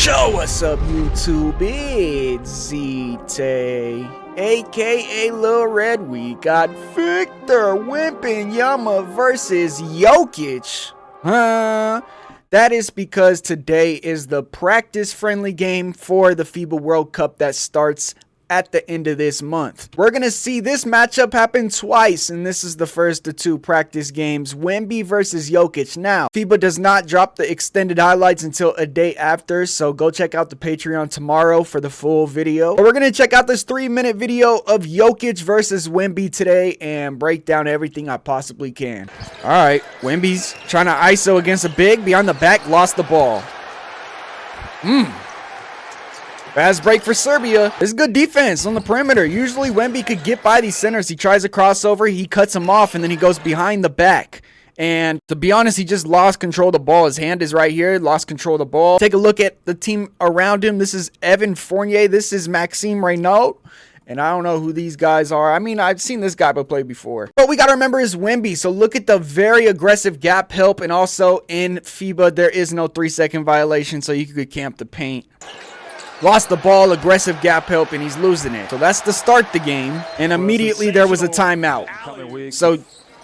Yo, what's up, YouTube? It's ZTAY, aka Lil Red. We got Victor Wembanyama versus Jokic. That is because today is the practice-friendly game for the FIBA World Cup that starts at the end of this month. We're gonna see this matchup happen twice, and this is the first of two practice games. Wemby versus Jokic. Now, FIBA does not drop the extended highlights until a day after, so go check out the Patreon tomorrow for the full video. But we're gonna check out this 3-minute video of Jokic versus Wemby today and break down everything I possibly can. All right, Wemby's trying to ISO against a big, behind the back, lost the ball. Fast break for Serbia. This is good defense on the perimeter. Usually Wemby could get by these centers. He tries a crossover, he cuts him off, and then he goes behind the back. And to be honest, he just lost control of the ball. His hand is right here, lost control of the ball. Take a look at the team around him. This is Evan Fournier. This is Maxime Reynaud. And I don't know who these guys are. I mean, I've seen this guy play before. But we got to remember is Wemby. So look at the very aggressive gap help. And also in FIBA, there is no 3-second violation, so you could camp the paint. Lost the ball, aggressive gap help, and he's losing it. So that's to start the game. And immediately there was a timeout. So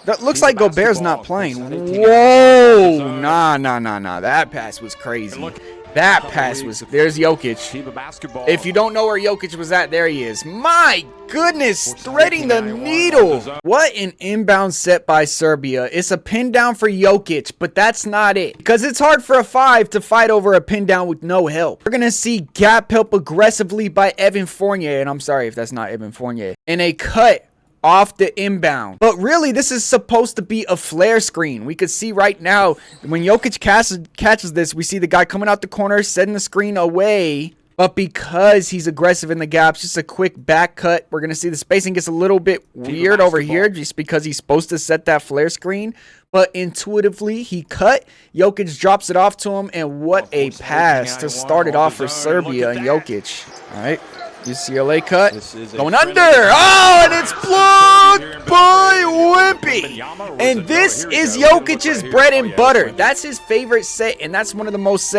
that looks like Gobert's not playing. Whoa! Nah. That pass was crazy. That pass was... There's Jokic. If you don't know where Jokic was at, there he is. My goodness, threading the needle. What an inbound set by Serbia. It's a pin down for Jokic, but that's not it. Because it's hard for a 5 to fight over a pin down with no help. We're going to see gap help aggressively by Evan Fournier. And I'm sorry if that's not Evan Fournier. And a cut off the inbound. But really, this is supposed to be a flare screen. We could see right now, when Jokic catches this, we see the guy coming out the corner, setting the screen away. But because he's aggressive in the gaps, just a quick back cut. We're going to see the spacing gets a little bit weird over here just because he's supposed to set that flare screen. But intuitively, he cut. Jokic drops it off to him. And what a pass to start it off for Serbia and Jokic. All right. UCLA cut, going under, and it's blocked by Wemby. And this is Jokic's bread and butter. That's his favorite set, and that's one of the most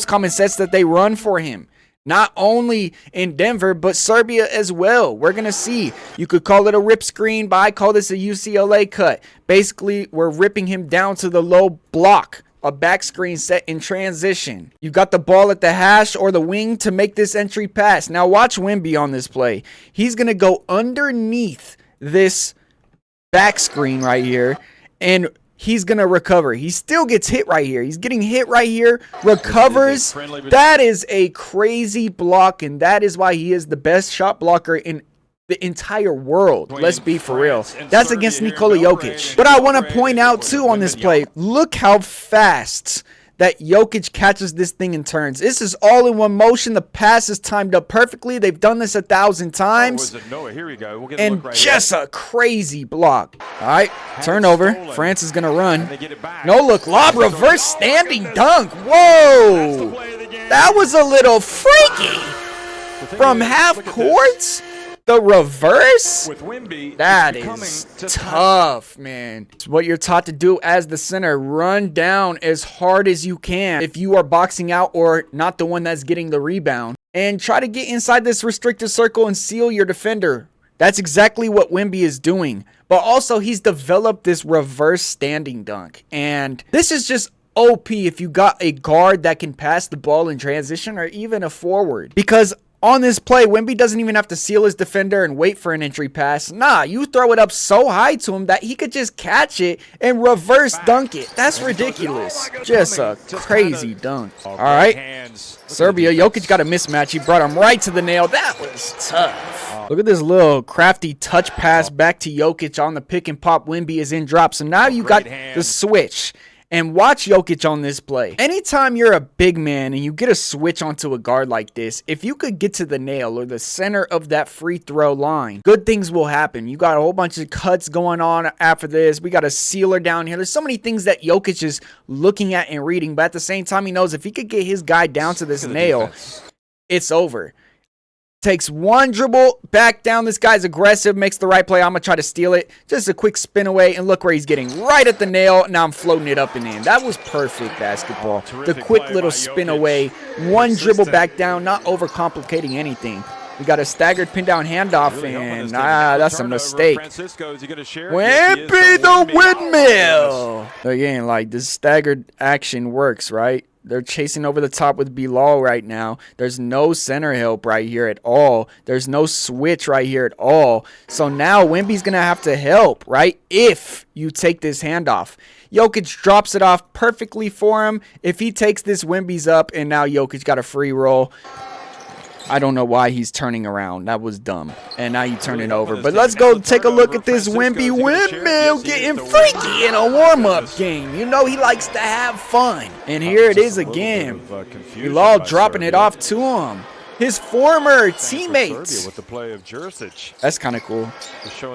common sets that they run for him. Not only in Denver, but Serbia as well. We're going to see. You could call it a rip screen, but I call this a UCLA cut. Basically, we're ripping him down to the low block. A back screen set in transition. You got the ball at the hash or the wing to make this entry pass. Now watch Wemby on this play. He's going to go underneath this back screen right here, and he's going to recover. He still gets hit right here. He's getting hit right here, recovers. That is a crazy block, and that is why he is the best shot blocker in the entire world. Let's be for real. That's against Nikola Jokic. But I want to point out too on this play, look how fast that Jokic catches this thing and turns. This is all in one motion. The pass is timed up perfectly. They've done this 1,000 times. And just a crazy block. All right, turnover. France is going to run. No look, lob, reverse standing dunk. Whoa! That was a little freaky. From half court? The reverse? That is tough, man. It's what you're taught to do as the center. Run down as hard as you can if you are boxing out or not the one that's getting the rebound. And try to get inside this restricted circle and seal your defender. That's exactly what Wemby is doing. But also, he's developed this reverse standing dunk. And this is just OP if you got a guard that can pass the ball in transition or even a forward. Because on this play, Wemby doesn't even have to seal his defender and wait for an entry pass. Nah, you throw it up so high to him that he could just catch it and reverse dunk it. That's ridiculous. Just a crazy dunk. All right. Serbia, Jokic got a mismatch. He brought him right to the nail. That was tough. Look at this little crafty touch pass back to Jokic on the pick and pop. Wemby is in drop. So now you got the switch. And watch Jokic on this play. Anytime you're a big man and you get a switch onto a guard like this, if you could get to the nail or the center of that free throw line, good things will happen. You got a whole bunch of cuts going on after this. We got a sealer down here. There's so many things that Jokic is looking at and reading, but at the same time, he knows if he could get his guy down to this nail, it's over. takes one dribble back down. This guy's aggressive, makes the right play. I'm going to try to steal it. Just a quick spin away, and look where he's getting right at the nail. Now I'm floating it up and in. That was perfect basketball. The quick little spin away, one dribble back down, not overcomplicating anything. We got a staggered pin down handoff, and that's a mistake. Wemby the windmill. Again, like this staggered action works, right? They're chasing over the top with Bilal right now. There's no center help right here at all. There's no switch right here at all. So now Wemby's going to have to help, right? If you take this handoff. Jokic drops it off perfectly for him. If he takes this, Wemby's up, and now Jokic got a free roll. I don't know why he's turning around. That was dumb. And now you turn it over. But let's go take a look at this Wemby windmill getting freaky in a warm-up game. You know he likes to have fun. And here it is again. Bilal dropping it off to him. His former teammates. That's kind of cool.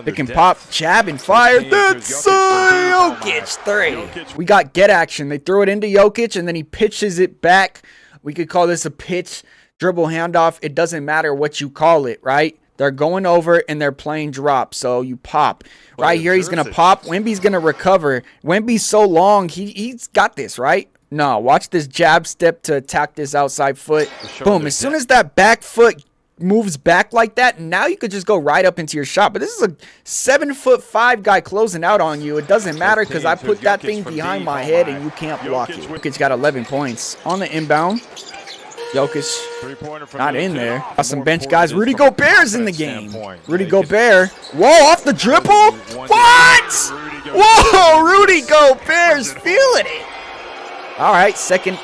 They can pop, jab, and fire. That's Jokic 3. We got get action. They throw it into Jokic, and then he pitches it back. We could call this a pitch. Dribble handoff, it doesn't matter what you call it, right? They're going over and they're playing drop, so you pop. Right here, he's going to pop. Wemby's going to recover. Wemby's so long, he's got this, right? No, watch this jab step to attack this outside foot. Boom, as soon as that back foot moves back like that, now you could just go right up into your shot. But this is a 7'5" guy closing out on you. It doesn't matter because I put that thing behind my head and you can't block it. Jokic got 11 points. On the inbound. Jokic not in there. Got some bench guys. Rudy Gobert's in the game. Rudy Gobert. Whoa, off the dribble? What? Whoa, Rudy Gobert's feeling it. All right, second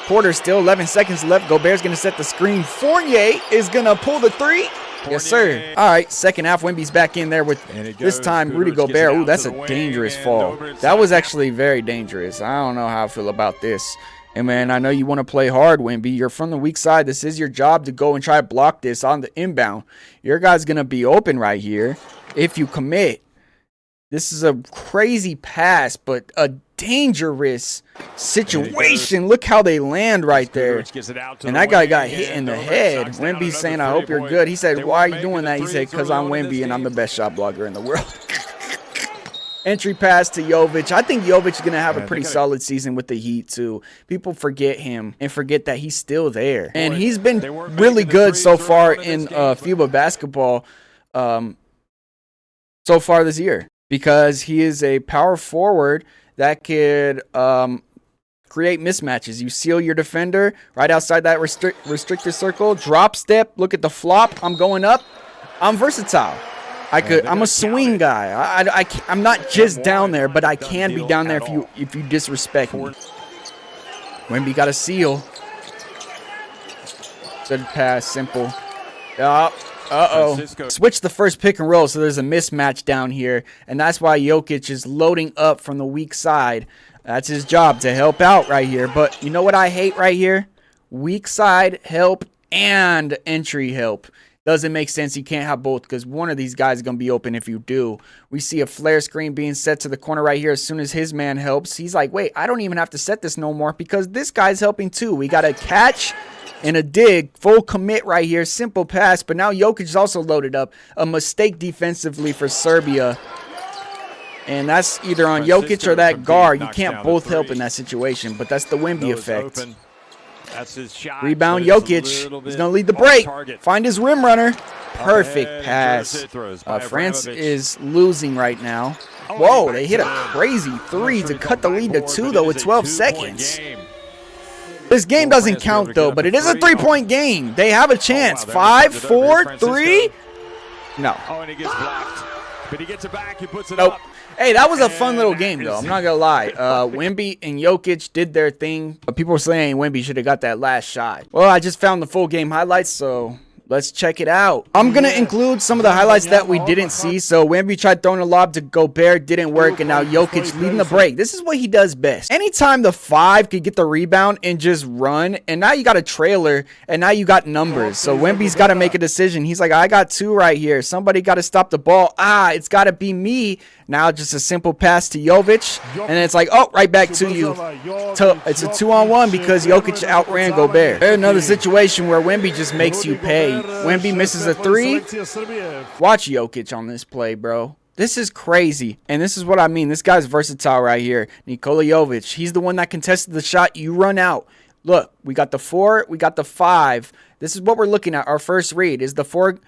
quarter still. 11 seconds left. Gobert's going to set the screen. Fournier is going to pull the three. Yes, sir. All right, second half. Wemby's back in there with this time Rudy Gobert. Ooh, that's a dangerous fall. That was actually very dangerous. I don't know how I feel about this. And, man, I know you want to play hard, Wemby. You're from the weak side. This is your job to go and try to block this on the inbound. Your guy's going to be open right here if you commit. This is a crazy pass, but a dangerous situation. Look how they land right there. And that guy got hit in the head. Wemby's saying, I hope you're good. He said, why are you doing that? He said, because I'm Wemby and I'm the best shot blocker in the world. Entry pass to Jovic. I think Jovic is going to have a pretty solid season with the Heat, too. People forget him and forget that he's still there. And he's been really good so far in FIBA basketball so far this year because he is a power forward that could create mismatches. You seal your defender right outside that restricted circle. Drop step. Look at the flop. I'm going up. I'm versatile. I'm a swing guy. I'm not just down there, but I can be down there if you disrespect me. Wemby got a seal. Good pass, simple. Uh-oh. Switch the first pick and roll, so there's a mismatch down here, and that's why Jokic is loading up from the weak side. That's his job, to help out right here. But you know what I hate right here? Weak side help and entry help. Doesn't make sense. You can't have both because one of these guys is going to be open if you do. We see a flare screen being set to the corner right here as soon as his man helps. He's like, wait, I don't even have to set this no more because this guy's helping too. We got a catch and a dig. Full commit right here. Simple pass. But now Jokic is also loaded up. A mistake defensively for Serbia. And that's either on Jokic or that guard. You can't both help in that situation. But that's the Wemby effect. That's his shot. Rebound Jokic. He's going to lead the break. Find his rim runner. Perfect pass. France is losing right now. Whoa, they hit a crazy three to cut the lead to 2, though, with 12 seconds. This game doesn't count, though, but it is a 3-point game. They have a chance. 5, 4, 3. No. Oh, and he gets blocked. But he gets it back. He puts it up. Nope. Hey, that was a fun little game, though. I'm not going to lie. Wemby and Jokic did their thing. But people were saying Wemby should have got that last shot. Well, I just found the full game highlights, so let's check it out. I'm going to include some of the highlights that we didn't see. So Wemby tried throwing a lob to Gobert, didn't work, and now Jokic leading the break. This is what he does best. Anytime the 5 could get the rebound and just run, and now you got a trailer, and now you got numbers. So Wemby's got to make a decision. He's like, I got 2 right here. Somebody got to stop the ball. It's got to be me. Now just a simple pass to Jokic, and it's like, oh, right back to you. It's a 2-on-1 because Jokic outran Gobert. There's another situation where Wemby just makes you pay. Wemby misses a 3. Watch Jokic on this play, bro. This is crazy, and this is what I mean. This guy's versatile right here. Nikola Jovic, he's the one that contested the shot. You run out. Look, we got the 4, we got the 5. This is what we're looking at. Our first read. Is the 4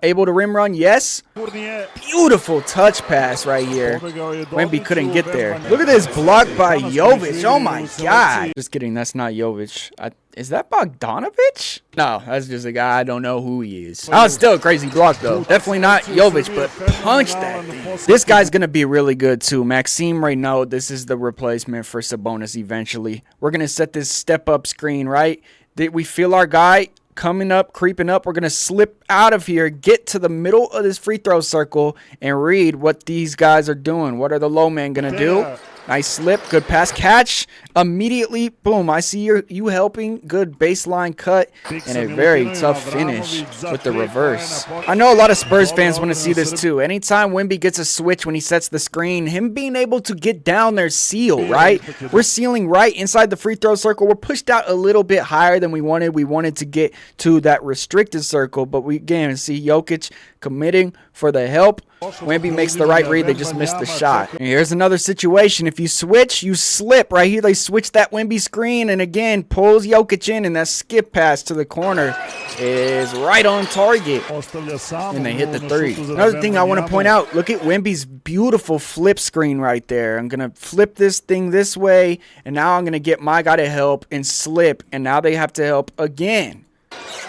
able to rim run? Yes. Beautiful touch pass right here. Wemby couldn't get there. Look at this block by Jovic. Oh my God. Just kidding. That's not Jovic. Is that Bogdanovic? No, that's just a guy. I don't know who he is. Oh, it's still a crazy block though. Definitely not Jovic, but punch that thing. This guy's going to be really good too. Maxime Renaud, this is the replacement for Sabonis eventually. We're going to set this step up screen, right? Did we feel our guy coming up, creeping up? We're going to slip out of here, get to the middle of this free throw circle, and read what these guys are doing. What are the low men going to do? Nice slip, good pass, catch. Immediately, boom, I see you helping. Good baseline cut and a very tough finish with the reverse. I know a lot of Spurs fans want to see this too. Anytime Wemby gets a switch when he sets the screen, him being able to get down their seal, right? We're sealing right inside the free throw circle. We're pushed out a little bit higher than we wanted. We wanted to get to that restricted circle, but we again see Jokic committing for the help. Wemby makes the right read. They just missed the shot. And here's another situation. If you switch, you slip. Right here, they switch that Wemby screen, and again, pulls Jokic in, and that skip pass to the corner is right on target. And they hit the 3. Another thing I want to point out, look at Wemby's beautiful flip screen right there. I'm going to flip this thing this way, and now I'm going to get my guy to help and slip, and now they have to help again.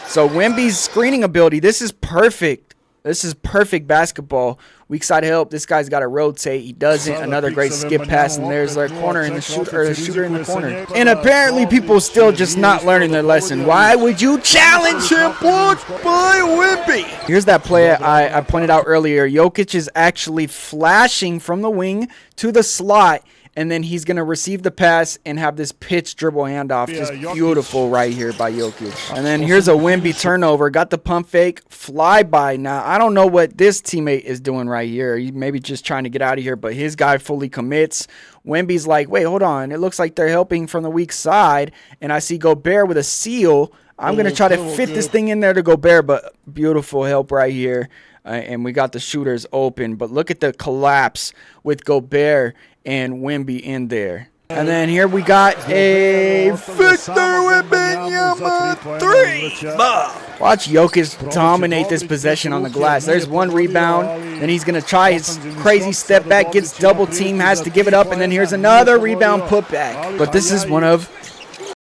So Wemby's screening ability, this is perfect. This is perfect basketball. Weak side help. This guy's got to rotate. He doesn't. Another great skip pass, and there's our corner in the shooter in the corner. And apparently people still just not learning their lesson. Why would you challenge him? Blocked by Wemby. Here's that play I pointed out earlier. Jokic is actually flashing from the wing to the slot, and then he's going to receive the pass and have this pitch dribble handoff. Just beautiful right here by Jokic. And then here's a Wemby turnover. Got the pump fake, fly by. Now, I don't know what this teammate is doing right here. He maybe just trying to get out of here, but his guy fully commits. Wemby's like, wait, hold on. It looks like they're helping from the weak side, and I see Gobert with a seal. I'm going to try to fit this thing in there to Gobert, but beautiful help right here. And we got the shooters open. But look at the collapse with Gobert and Wemby in there. And then here we got a Victor Wembanyama 3. Watch Jokic dominate this possession on the glass. There's one rebound, and he's going to try his crazy step back, gets double team, has to give it up, and then here's another rebound putback. But this is one of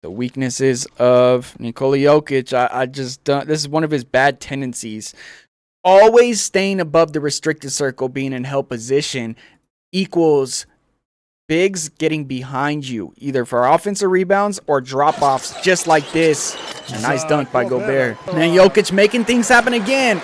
the weaknesses of Nikola Jokic. This is one of his bad tendencies. Always staying above the restricted circle, being in help position, equals bigs getting behind you, either for offensive rebounds or drop-offs, just like this. A nice dunk by Gobert. And then Jokic making things happen again.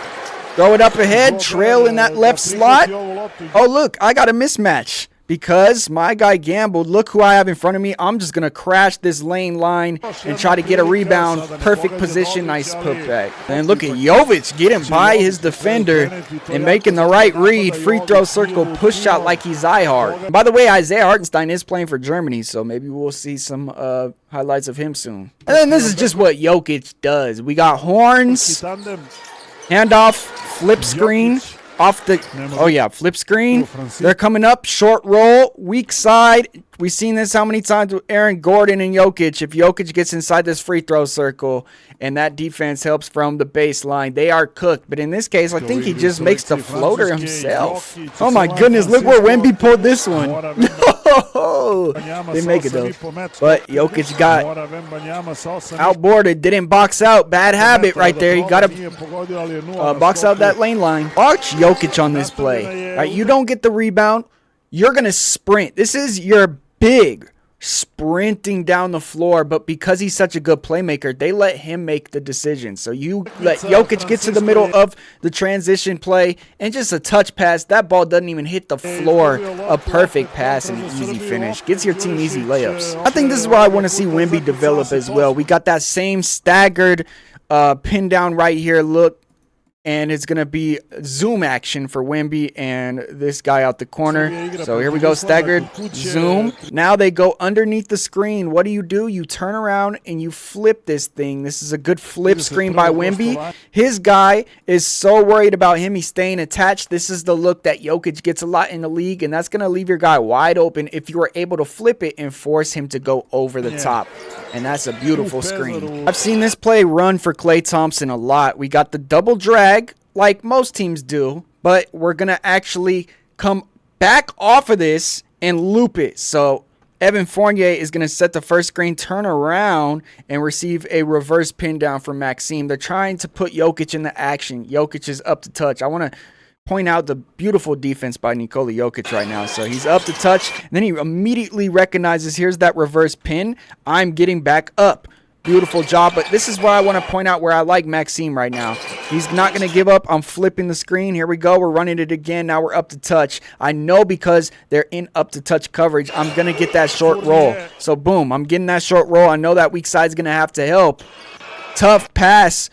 Throw it up ahead, trail in that left slot. Oh, look, I got a mismatch. Because my guy gambled. Look who I have in front of me. I'm just going to crash this lane line and try to get a rebound. Perfect position. Nice putback. And look at Jovic getting by his defender and making the right read. Free throw circle push shot like he's Ihart. By the way, Isaiah Hartenstein is playing for Germany, so maybe we'll see some highlights of him soon. And then this is just what Jokic does. We got horns, handoff, flip screen. Flip screen. They're coming up. Short roll. Weak side. We've seen this how many times with Aaron Gordon and Jokic. If Jokic gets inside this free throw circle and that defense helps from the baseline, they are cooked. But in this case, I think he just makes the floater himself. Oh my goodness. Look where Wemby pulled this one. No. They make it though. But Jokic got outboarded. Didn't box out. Bad habit right there. He got to box out that lane line. Watch Jokic on this play. Right? You don't get the rebound. You're going to sprint. This is your big sprinting down the floor, but because he's such a good playmaker, they let him make the decision. So you let Jokic get to the middle of the transition play and just a touch pass. That ball doesn't even hit the floor. A perfect pass and an easy finish. Gets your team easy layups. I think this is where I want to see Wemby develop as well. We got that same staggered pin down right here look. and it's going to be zoom action for Wemby and this guy out the corner. So here we go, staggered zoom. Now they go underneath the screen. What do? You turn around and you flip this thing. This is a good flip screen by Wemby. His guy is so worried about him. He's staying attached. This is the look that Jokic gets a lot in the league, and that's going to leave your guy wide open if you are able to flip it and force him to go over the top. And that's a beautiful screen. I've seen this play run for Klay Thompson a lot. We got the double drag like most teams do, but we're going to actually come back off of this and loop it. So Evan Fournier is going to set the first screen, turn around, and receive a reverse pin down from Maxime. They're trying to put Jokic in the action. Jokic is up to touch. I want to point out the beautiful defense by Nikola Jokic right now. So he's up to touch, and then he immediately recognizes, here's that reverse pin. I'm getting back up. Beautiful job, but this is where I want to point out where I like Maxime right now. He's not going to give up. I'm flipping the screen. Here we go. We're running it again. Now we're up to touch. I know because they're in up to touch coverage, I'm going to get that short roll. So boom, I'm getting that short roll. I know that weak side's going to have to help. Tough pass.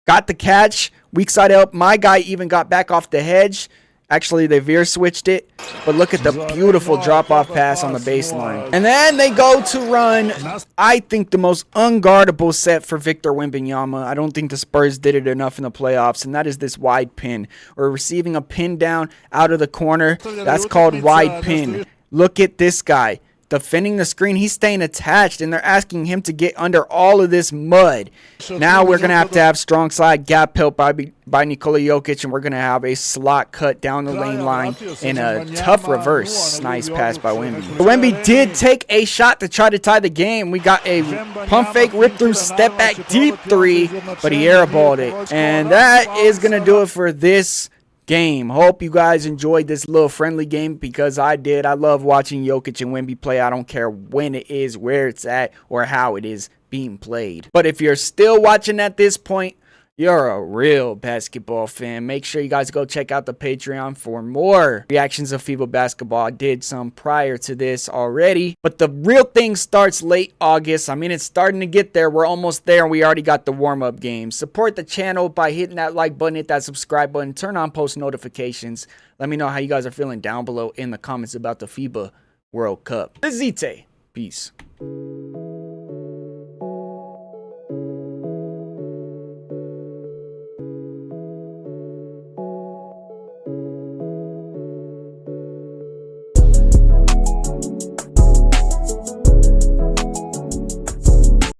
Got the catch. Weak side help. My guy even got back off the hedge. Actually, they veer switched it. But look at the beautiful drop-off pass on the baseline. And then they go to run, I think, the most unguardable set for Victor Wembanyama. I don't think the Spurs did it enough in the playoffs, and that is this wide pin. We're receiving a pin down out of the corner. That's called wide pin. Look at this guy. Defending the screen, he's staying attached, and they're asking him to get under all of this mud. Now we're going to have strong side gap help by Nikola Jokic, and we're going to have a slot cut down the lane line and a tough reverse. Nice pass by Wemby. Wemby did take a shot to try to tie the game. We got a pump fake, rip through, step back, deep three, but he airballed it. And that is going to do it for this game. Hope you guys enjoyed this little friendly game, because I did. I love watching Jokic and Wemby play. I don't care when it is, where it's at, or how it is being played. But if you're still watching at this point, you're a real basketball fan. Make sure you guys go check out the Patreon for more reactions of FIBA basketball. I did some prior to this already, but the real thing starts late August. I mean, it's starting to get there. We're almost there, and we already got the warm-up games. Support the channel by hitting that like button, hit that subscribe button, turn on post notifications. Let me know how you guys are feeling down below in the comments about the FIBA World Cup. This is ZTAY. Peace.